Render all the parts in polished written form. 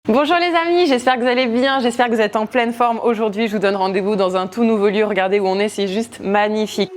Bonjour les amis, j'espère que vous allez bien, j'espère que vous êtes en pleine forme. Aujourd'hui, je vous donne rendez-vous dans un tout nouveau lieu. Regardez où on est, c'est juste magnifique.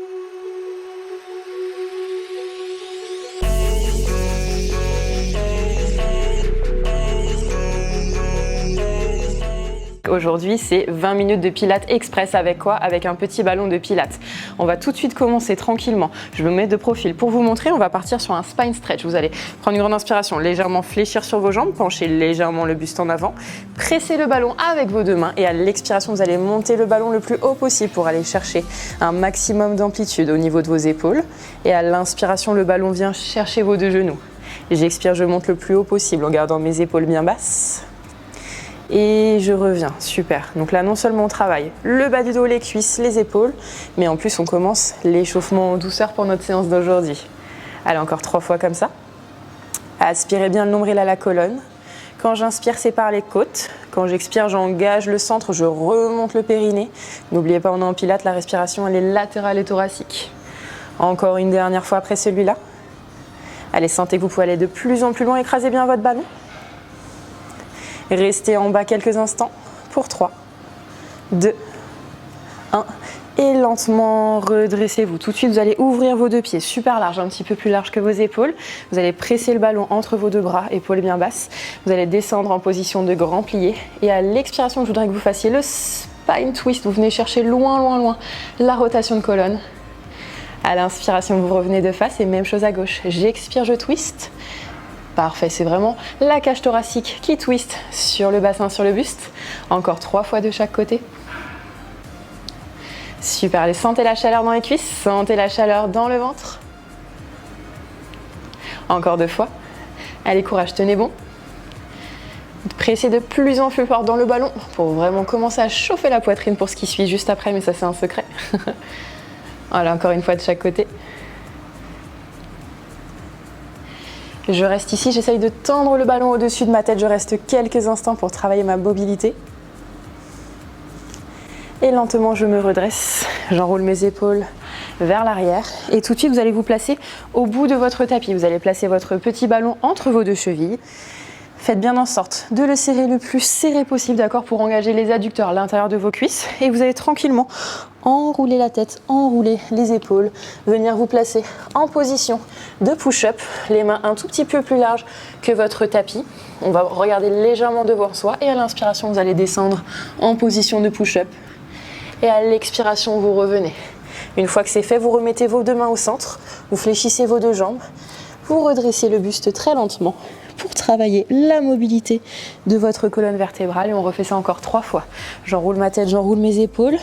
Aujourd'hui, c'est 20 minutes de pilates express avec quoi? Avec un petit ballon de pilates. On va tout de suite commencer tranquillement. Je me mets de profil pour vous montrer. On va partir sur un spine stretch. Vous allez prendre une grande inspiration, légèrement fléchir sur vos jambes, pencher légèrement le buste en avant, presser le ballon avec vos deux mains et à l'expiration, vous allez monter le ballon le plus haut possible pour aller chercher un maximum d'amplitude au niveau de vos épaules. Et à l'inspiration, le ballon vient chercher vos deux genoux. J'expire, je monte le plus haut possible en gardant mes épaules bien basses. Et je reviens, super. Donc là, non seulement on travaille le bas du dos, les cuisses, les épaules, mais en plus on commence l'échauffement en douceur pour notre séance d'aujourd'hui. Allez, encore 3 fois comme ça. Aspirez bien le nombril à la colonne. Quand j'inspire, c'est par les côtes. Quand j'expire, j'engage le centre, je remonte le périnée. N'oubliez pas, on est en pilates, la respiration, elle est latérale et thoracique. Encore une dernière fois après celui-là. Allez, sentez que vous pouvez aller de plus en plus loin, écrasez bien votre ballon. Restez en bas quelques instants pour 3, 2, 1 et lentement redressez-vous. Tout de suite, vous allez ouvrir vos deux pieds super larges, un petit peu plus large que vos épaules. Vous allez presser le ballon entre vos deux bras, épaules bien basses. Vous allez descendre en position de grand plié. Et à l'expiration, je voudrais que vous fassiez le spine twist. Vous venez chercher loin, loin, loin la rotation de colonne. À l'inspiration, vous revenez de face et même chose à gauche. J'expire, je twist. Parfait, c'est vraiment la cage thoracique qui twist sur le bassin, sur le buste. Encore 3 fois de chaque côté. Super, allez, sentez la chaleur dans les cuisses, sentez la chaleur dans le ventre. Encore 2 fois. Allez, courage, tenez bon. Pressez de plus en plus fort dans le ballon pour vraiment commencer à chauffer la poitrine pour ce qui suit juste après, mais ça c'est un secret. Voilà, encore une fois de chaque côté. Je reste ici, j'essaye de tendre le ballon au-dessus de ma tête. Je reste quelques instants pour travailler ma mobilité. Et lentement, je me redresse. J'enroule mes épaules vers l'arrière. Et tout de suite, vous allez vous placer au bout de votre tapis. Vous allez placer votre petit ballon entre vos deux chevilles. Faites bien en sorte de le serrer le plus serré possible, d'accord, pour engager les adducteurs à l'intérieur de vos cuisses. Et vous allez tranquillement enrouler la tête, enrouler les épaules, venir vous placer en position de push-up, les mains un tout petit peu plus larges que votre tapis. On va regarder légèrement devant soi et à l'inspiration, vous allez descendre en position de push-up. Et à l'expiration, vous revenez. Une fois que c'est fait, vous remettez vos deux mains au centre, vous fléchissez vos deux jambes, vous redressez le buste très lentement pour travailler la mobilité de votre colonne vertébrale et on refait ça encore 3 fois. J'enroule ma tête, j'enroule mes épaules,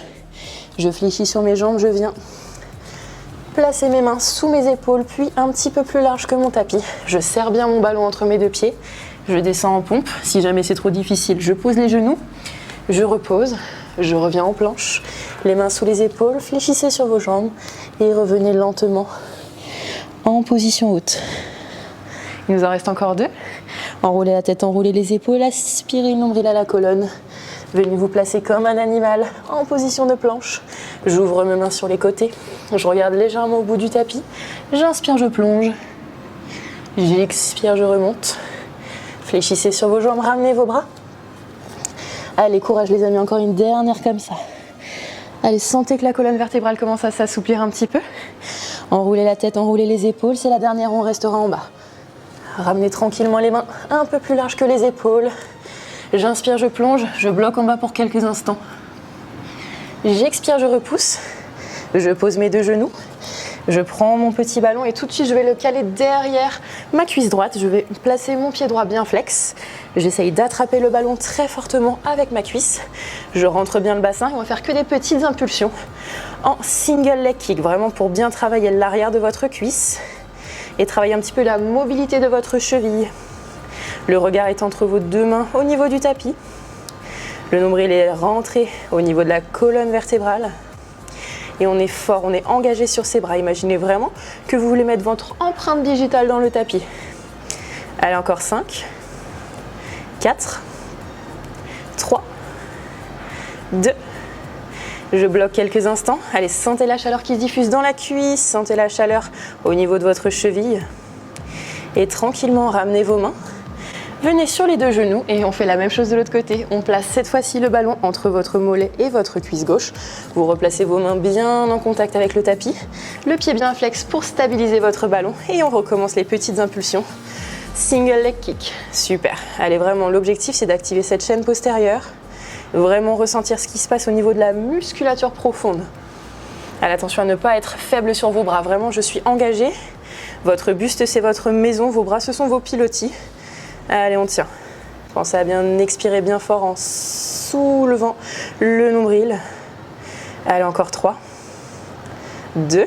je fléchis sur mes jambes, je viens placer mes mains sous mes épaules puis un petit peu plus large que mon tapis. Je serre bien mon ballon entre mes deux pieds, je descends en pompe. Si jamais c'est trop difficile, je pose les genoux, je repose, je reviens en planche, les mains sous les épaules, fléchissez sur vos jambes et revenez lentement en position haute. Il nous en reste encore 2. Enroulez la tête, enroulez les épaules, aspirez le nombril à la colonne. Venez vous placer comme un animal en position de planche. J'ouvre mes mains sur les côtés. Je regarde légèrement au bout du tapis. J'inspire, je plonge. J'expire, je remonte. Fléchissez sur vos jambes, ramenez vos bras. Allez, courage les amis, encore une dernière comme ça. Allez, sentez que la colonne vertébrale commence à s'assouplir un petit peu. Enroulez la tête, enroulez les épaules. C'est la dernière, on restera en bas. Ramenez tranquillement les mains un peu plus larges que les épaules. J'inspire, je plonge, je bloque en bas pour quelques instants. J'expire, je repousse. Je pose mes deux genoux. Je prends mon petit ballon et tout de suite, je vais le caler derrière ma cuisse droite. Je vais placer mon pied droit bien flex. J'essaye d'attraper le ballon très fortement avec ma cuisse. Je rentre bien le bassin et on va faire que des petites impulsions en single leg kick, vraiment pour bien travailler l'arrière de votre cuisse et travailler un petit peu la mobilité de votre cheville. Le regard est entre vos deux mains au niveau du tapis. Le nombril est rentré au niveau de la colonne vertébrale. Et on est fort, on est engagé sur ses bras. Imaginez vraiment que vous voulez mettre votre empreinte digitale dans le tapis. Allez, encore 5, 4, 3, 2. Je bloque quelques instants. Allez, sentez la chaleur qui se diffuse dans la cuisse, sentez la chaleur au niveau de votre cheville. Et tranquillement, ramenez vos mains Venez sur les deux genoux et on fait la même chose de l'autre côté. On place cette fois-ci le ballon entre votre mollet et votre cuisse gauche. Vous replacez vos mains bien en contact avec le tapis, le pied bien flex pour stabiliser votre ballon et on recommence les petites impulsions. Single leg kick, super. Allez, vraiment, l'objectif c'est d'activer cette chaîne postérieure, vraiment ressentir ce qui se passe au niveau de la musculature profonde. Allez, attention à ne pas être faible sur vos bras, vraiment je suis engagée. Votre buste c'est votre maison, vos bras ce sont vos pilotis. Allez, on tient. Pensez à bien expirer bien fort en soulevant le nombril. Allez, encore 3, 2.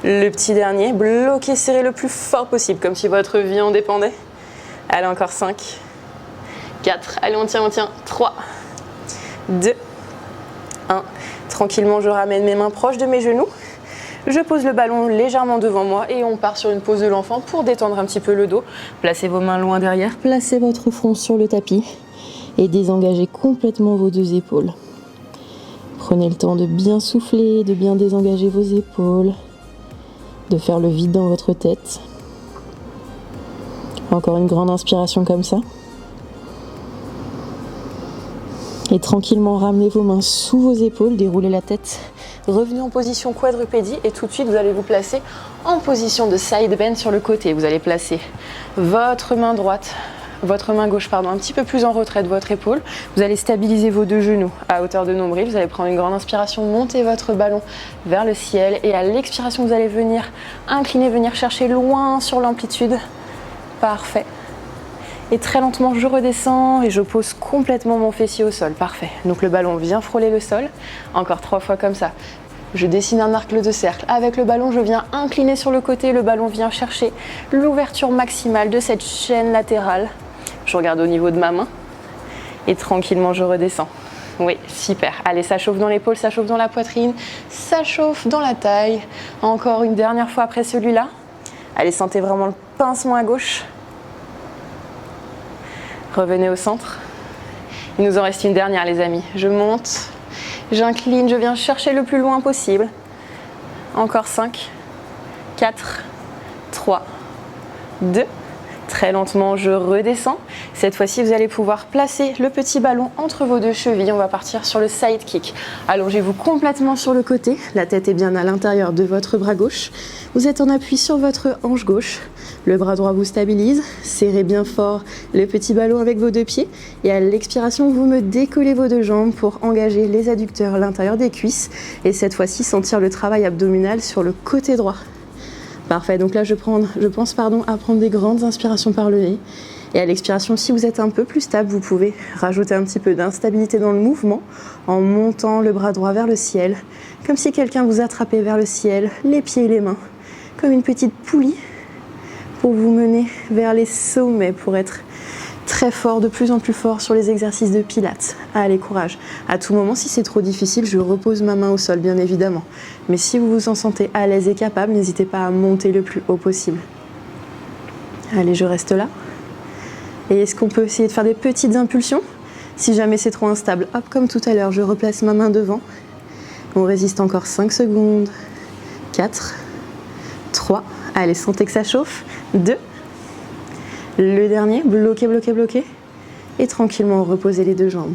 Le petit dernier, bloquez, serrez le plus fort possible, comme si votre vie en dépendait. Allez, encore 5, 4, allez, on tient, 3, 2, 1. Tranquillement, je ramène mes mains proches de mes genoux. Je pose le ballon légèrement devant moi et on part sur une pose de l'enfant pour détendre un petit peu le dos. Placez vos mains loin derrière, placez votre front sur le tapis et désengagez complètement vos deux épaules. Prenez le temps de bien souffler, de bien désengager vos épaules, de faire le vide dans votre tête. Encore une grande inspiration comme ça. Et tranquillement ramenez vos mains sous vos épaules, déroulez la tête. Revenez en position quadrupédie et tout de suite vous allez vous placer en position de side bend sur le côté. Vous allez placer votre main droite, votre main gauche un petit peu plus en retrait de votre épaule. Vous allez stabiliser vos deux genoux à hauteur de nombril. Vous allez prendre une grande inspiration, monter votre ballon vers le ciel et à l'expiration vous allez venir incliner, venir chercher loin sur l'amplitude. Parfait. Et très lentement je redescends et je pose complètement mon fessier au sol. Parfait. Donc le ballon vient frôler le sol. Encore 3 fois comme ça. Je dessine un arc de cercle. Avec le ballon, je viens incliner sur le côté. Le ballon vient chercher l'ouverture maximale de cette chaîne latérale. Je regarde au niveau de ma main. Et tranquillement, je redescends. Oui, super. Allez, ça chauffe dans l'épaule, ça chauffe dans la poitrine, ça chauffe dans la taille. Encore une dernière fois après celui-là. Allez, sentez vraiment le pincement à gauche. Revenez au centre. Il nous en reste une dernière, les amis. Je monte, j'incline, je viens chercher le plus loin possible. Encore 5, 4, 3, 2. Très lentement, je redescends. Cette fois-ci, vous allez pouvoir placer le petit ballon entre vos deux chevilles. On va partir sur le side kick. Allongez-vous complètement sur le côté. La tête est bien à l'intérieur de votre bras gauche. Vous êtes en appui sur votre hanche gauche. Le bras droit vous stabilise. Serrez bien fort le petit ballon avec vos deux pieds. Et à l'expiration, vous me décollez vos deux jambes pour engager les adducteurs à l'intérieur des cuisses. Et cette fois-ci, sentir le travail abdominal sur le côté droit. Parfait, donc là je pense à prendre des grandes inspirations par le nez. Et à l'expiration, si vous êtes un peu plus stable, vous pouvez rajouter un petit peu d'instabilité dans le mouvement en montant le bras droit vers le ciel, comme si quelqu'un vous attrapait vers le ciel, les pieds et les mains, comme une petite poulie pour vous mener vers les sommets, pour être très fort, de plus en plus fort sur les exercices de pilates. Allez, courage. À tout moment, si c'est trop difficile, je repose ma main au sol, bien évidemment. Mais si vous vous en sentez à l'aise et capable, n'hésitez pas à monter le plus haut possible. Allez, je reste là. Et est-ce qu'on peut essayer de faire des petites impulsions? Si jamais c'est trop instable, hop, comme tout à l'heure, je replace ma main devant. On résiste encore 5 secondes. 4, 3, allez, sentez que ça chauffe. 2, le dernier, bloquez, bloquez, bloquez. Et tranquillement, reposez les deux jambes.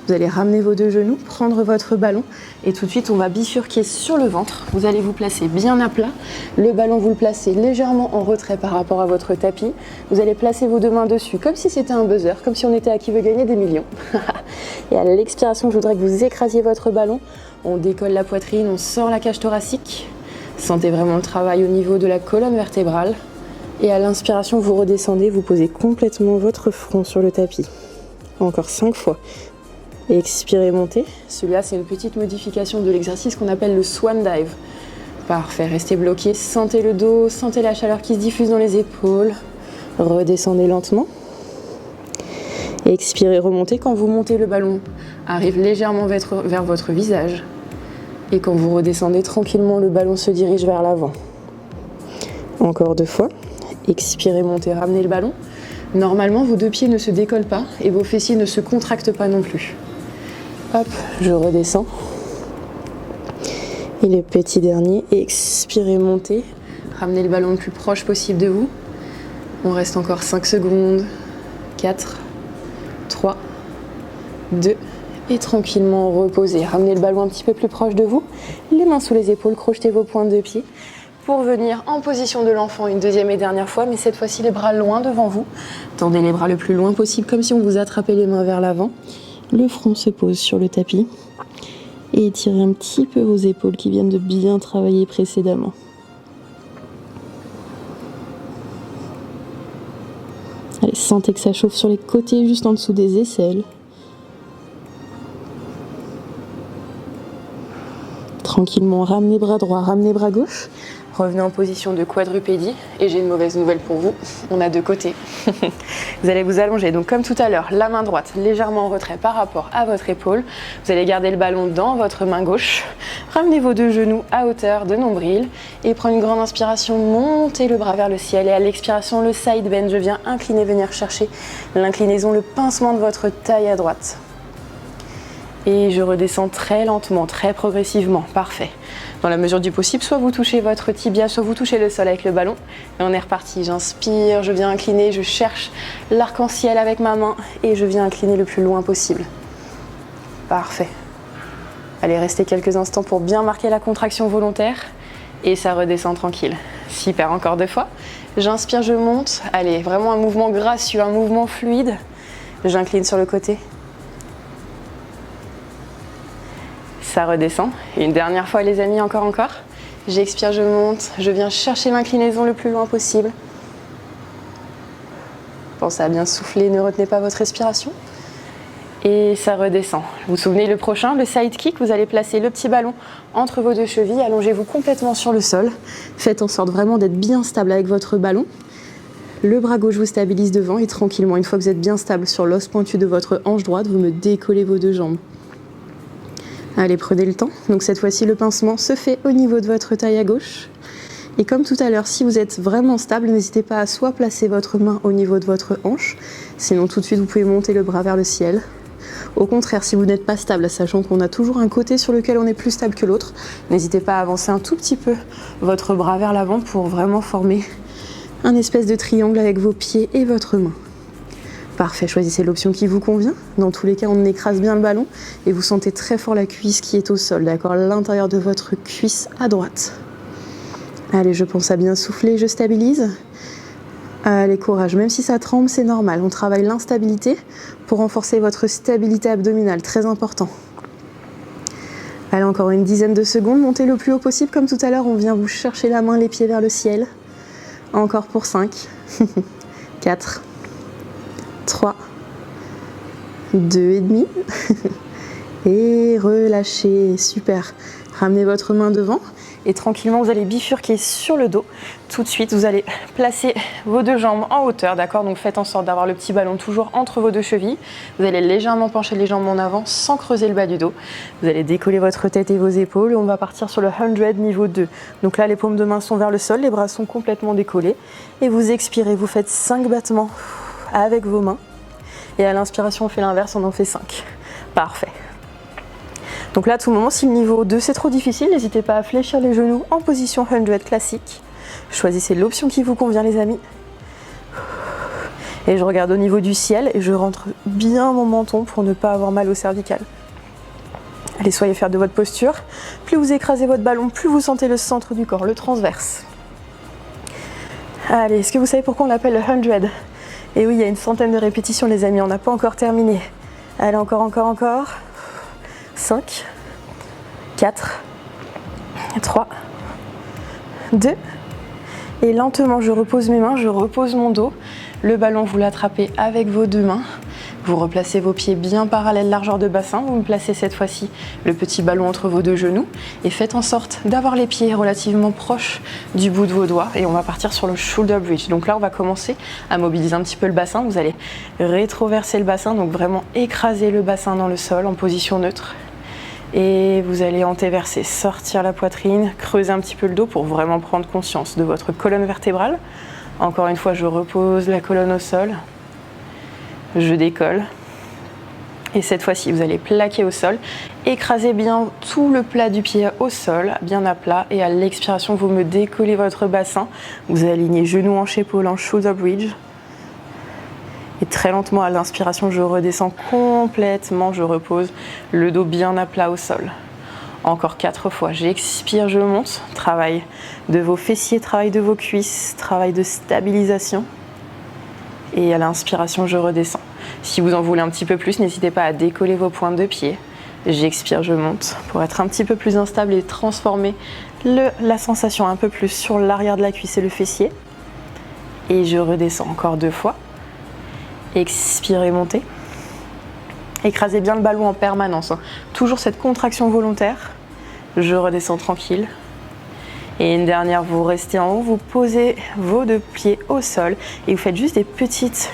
Vous allez ramener vos deux genoux, prendre votre ballon et tout de suite, on va bifurquer sur le ventre. Vous allez vous placer bien à plat. Le ballon, vous le placez légèrement en retrait par rapport à votre tapis. Vous allez placer vos deux mains dessus comme si c'était un buzzer, comme si on était à Qui veut gagner des millions. Et à l'expiration, je voudrais que vous écrasiez votre ballon. On décolle la poitrine, on sort la cage thoracique. Sentez vraiment le travail au niveau de la colonne vertébrale. Et à l'inspiration, vous redescendez, vous posez complètement votre front sur le tapis. Encore 5 fois. Et expirez, montez. Celui-là, c'est une petite modification de l'exercice qu'on appelle le swan dive. Parfait, restez bloqué, sentez le dos, sentez la chaleur qui se diffuse dans les épaules. Redescendez lentement. Et expirez, remontez. Quand vous montez, le ballon arrive légèrement vers votre visage. Et quand vous redescendez tranquillement, le ballon se dirige vers l'avant. Encore 2 fois. Expirez, montez, ramenez le ballon. Normalement, vos deux pieds ne se décollent pas et vos fessiers ne se contractent pas non plus. Hop, je redescends. Et le petit dernier, expirez, montez. Ramenez le ballon le plus proche possible de vous. On reste encore 5 secondes. 4, 3, 2, et tranquillement reposez. Ramenez le ballon un petit peu plus proche de vous, les mains sous les épaules, crochetez vos pointes de pied pour venir en position de l'enfant une deuxième et dernière fois, mais cette fois-ci les bras loin devant vous. Tendez les bras le plus loin possible, comme si on vous attrapait les mains vers l'avant. Le front se pose sur le tapis et étirez un petit peu vos épaules qui viennent de bien travailler précédemment. Allez, sentez que ça chauffe sur les côtés, juste en dessous des aisselles. Tranquillement, ramenez bras droit, ramenez bras gauche. Revenez en position de quadrupédie. Et j'ai une mauvaise nouvelle pour vous, on a deux côtés. Vous allez vous allonger, donc comme tout à l'heure, la main droite légèrement en retrait par rapport à votre épaule. Vous allez garder le ballon dans votre main gauche. Ramenez vos deux genoux à hauteur de nombril. Et prenez une grande inspiration, montez le bras vers le ciel. Et à l'expiration, le side bend, je viens incliner, venir chercher l'inclinaison, le pincement de votre taille à droite. Et je redescends très lentement, très progressivement. Parfait. Dans la mesure du possible, soit vous touchez votre tibia, soit vous touchez le sol avec le ballon. Et on est reparti. J'inspire, je viens incliner, je cherche l'arc-en-ciel avec ma main et je viens incliner le plus loin possible. Parfait. Allez, restez quelques instants pour bien marquer la contraction volontaire. Et ça redescend tranquille. Super, encore deux fois. J'inspire, je monte. Allez, vraiment un mouvement gracieux, un mouvement fluide. J'incline sur le côté. Ça redescend. Et une dernière fois les amis, encore. J'expire, je monte, je viens chercher l'inclinaison le plus loin possible. Pensez à bien souffler, ne retenez pas votre respiration. Et ça redescend. Vous vous souvenez le prochain, le side kick, vous allez placer le petit ballon entre vos deux chevilles, allongez-vous complètement sur le sol. Faites en sorte vraiment d'être bien stable avec votre ballon. Le bras gauche vous stabilise devant et tranquillement, une fois que vous êtes bien stable sur l'os pointu de votre hanche droite, vous me décollez vos deux jambes. Allez, prenez le temps. Donc cette fois-ci, le pincement se fait au niveau de votre taille à gauche. Et comme tout à l'heure, si vous êtes vraiment stable, n'hésitez pas à soit placer votre main au niveau de votre hanche, sinon tout de suite, vous pouvez monter le bras vers le ciel. Au contraire, si vous n'êtes pas stable, sachant qu'on a toujours un côté sur lequel on est plus stable que l'autre, n'hésitez pas à avancer un tout petit peu votre bras vers l'avant pour vraiment former un espèce de triangle avec vos pieds et votre main. Parfait, choisissez l'option qui vous convient. Dans tous les cas, on écrase bien le ballon et vous sentez très fort la cuisse qui est au sol, d'accord, à l'intérieur de votre cuisse à droite. Allez, je pense à bien souffler, je stabilise. Allez, courage, même si ça tremble, c'est normal. On travaille l'instabilité pour renforcer votre stabilité abdominale, très important. Allez, encore une dizaine de secondes, montez le plus haut possible. Comme tout à l'heure, on vient vous chercher la main, les pieds vers le ciel. Encore pour 5, 4, 3, 2 et demi. Et relâchez, super. Ramenez votre main devant et tranquillement vous allez bifurquer sur le dos. Tout de suite, vous allez placer vos deux jambes en hauteur, d'accord? Donc faites en sorte d'avoir le petit ballon toujours entre vos deux chevilles. Vous allez légèrement pencher les jambes en avant sans creuser le bas du dos. Vous allez décoller votre tête et vos épaules et on va partir sur le 100 niveau 2. Donc là, les paumes de main sont vers le sol, les bras sont complètement décollés. Et vous expirez, vous faites 5 battements avec vos mains. Et à l'inspiration, on fait l'inverse, on en fait 5. Parfait. Donc là, à tout moment, si le niveau 2 c'est trop difficile, n'hésitez pas à fléchir les genoux en position 100 classique. Choisissez l'option qui vous convient, les amis. Et je regarde au niveau du ciel et je rentre bien mon menton pour ne pas avoir mal au cervical. Allez, soyez fiers de votre posture. Plus vous écrasez votre ballon, plus vous sentez le centre du corps, le transverse. Allez, est-ce que vous savez pourquoi on l'appelle le 100 ? Et oui, il y a une centaine de répétitions, les amis, on n'a pas encore terminé. Allez, encore. 5, 4, 3, 2. Et lentement, je repose mes mains, je repose mon dos. Le ballon, vous l'attrapez avec vos deux mains. Vous replacez vos pieds bien parallèles, largeur de bassin. Vous me placez cette fois-ci le petit ballon entre vos deux genoux. Et faites en sorte d'avoir les pieds relativement proches du bout de vos doigts. Et on va partir sur le shoulder bridge. Donc là, on va commencer à mobiliser un petit peu le bassin. Vous allez rétroverser le bassin, donc vraiment écraser le bassin dans le sol en position neutre. Et vous allez antéverser, sortir la poitrine, creuser un petit peu le dos pour vraiment prendre conscience de votre colonne vertébrale. Encore une fois, je repose la colonne au sol. Je décolle. Et cette fois-ci, vous allez plaquer au sol. Écrasez bien tout le plat du pied au sol, bien à plat. Et à l'expiration, vous me décollez votre bassin. Vous alignez genoux, hanches, épaules en shoulder bridge. Et très lentement à l'inspiration, je redescends complètement, je repose le dos bien à plat au sol. Encore 4 fois, j'expire, je monte, travail de vos fessiers, travail de vos cuisses, travail de stabilisation. Et à l'inspiration, je redescends. Si vous en voulez un petit peu plus, n'hésitez pas à décoller vos pointes de pied. J'expire, je monte pour être un petit peu plus instable et transformer la sensation un peu plus sur l'arrière de la cuisse et le fessier. Et je redescends encore 2 fois. Expirez, montez. Écrasez bien le ballon en permanence. Toujours cette contraction volontaire. Je redescends tranquille. Et une dernière, vous restez en haut, vous posez vos 2 pieds au sol et vous faites juste des petites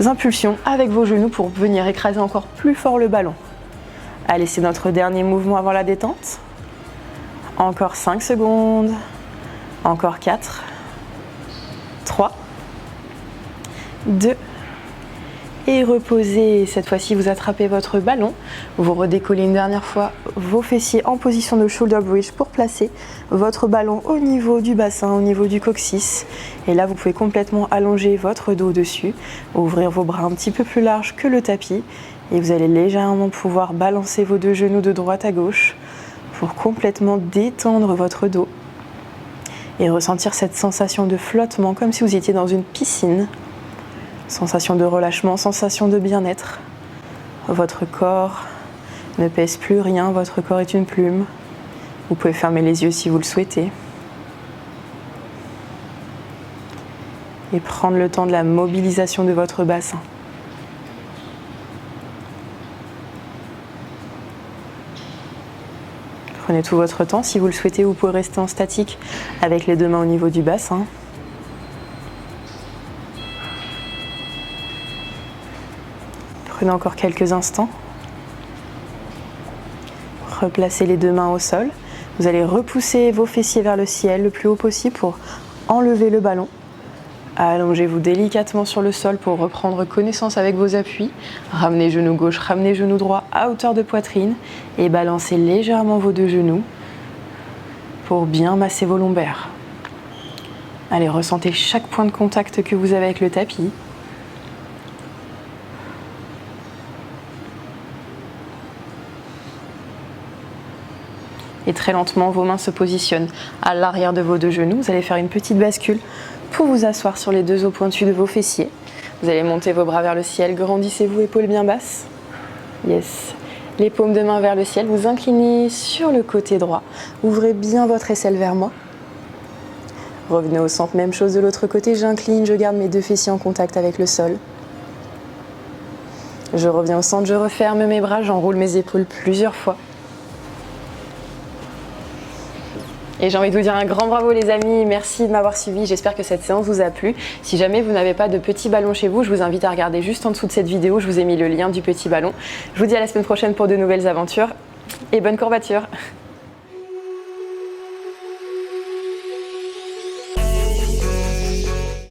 impulsions avec vos genoux pour venir écraser encore plus fort le ballon. Allez, c'est notre dernier mouvement avant la détente. Encore 5 secondes. Encore 4. 3. 2. Et reposez. Cette fois-ci, vous attrapez votre ballon. Vous redécollez une dernière fois vos fessiers en position de shoulder bridge pour placer votre ballon au niveau du bassin, au niveau du coccyx. Et là, vous pouvez complètement allonger votre dos dessus, ouvrir vos bras un petit peu plus larges que le tapis. Et vous allez légèrement pouvoir balancer vos 2 genoux de droite à gauche pour complètement détendre votre dos et ressentir cette sensation de flottement comme si vous étiez dans une piscine. Sensation de relâchement, sensation de bien-être. Votre corps ne pèse plus rien, votre corps est une plume. Vous pouvez fermer les yeux si vous le souhaitez. Et prendre le temps de la mobilisation de votre bassin. Prenez tout votre temps. Si vous le souhaitez, vous pouvez rester en statique avec les 2 mains au niveau du bassin. Prenez encore quelques instants. Replacez les 2 mains au sol. Vous allez repousser vos fessiers vers le ciel le plus haut possible pour enlever le ballon. Allongez-vous délicatement sur le sol pour reprendre connaissance avec vos appuis. Ramenez genou gauche, ramenez genou droit à hauteur de poitrine et balancez légèrement vos 2 genoux pour bien masser vos lombaires. Allez, ressentez chaque point de contact que vous avez avec le tapis. Et très lentement, vos mains se positionnent à l'arrière de vos 2 genoux. Vous allez faire une petite bascule pour vous asseoir sur les 2 os pointus de vos fessiers. Vous allez monter vos bras vers le ciel, grandissez-vous, épaules bien basses. Yes. Les paumes de main vers le ciel, vous inclinez sur le côté droit. Ouvrez bien votre aisselle vers moi. Revenez au centre, même chose de l'autre côté. J'incline, je garde mes 2 fessiers en contact avec le sol. Je reviens au centre, je referme mes bras, j'enroule mes épaules plusieurs fois. Et j'ai envie de vous dire un grand bravo les amis, merci de m'avoir suivi, j'espère que cette séance vous a plu. Si jamais vous n'avez pas de petit ballon chez vous, je vous invite à regarder juste en dessous de cette vidéo, je vous ai mis le lien du petit ballon. Je vous dis à la semaine prochaine pour de nouvelles aventures et bonne courbature.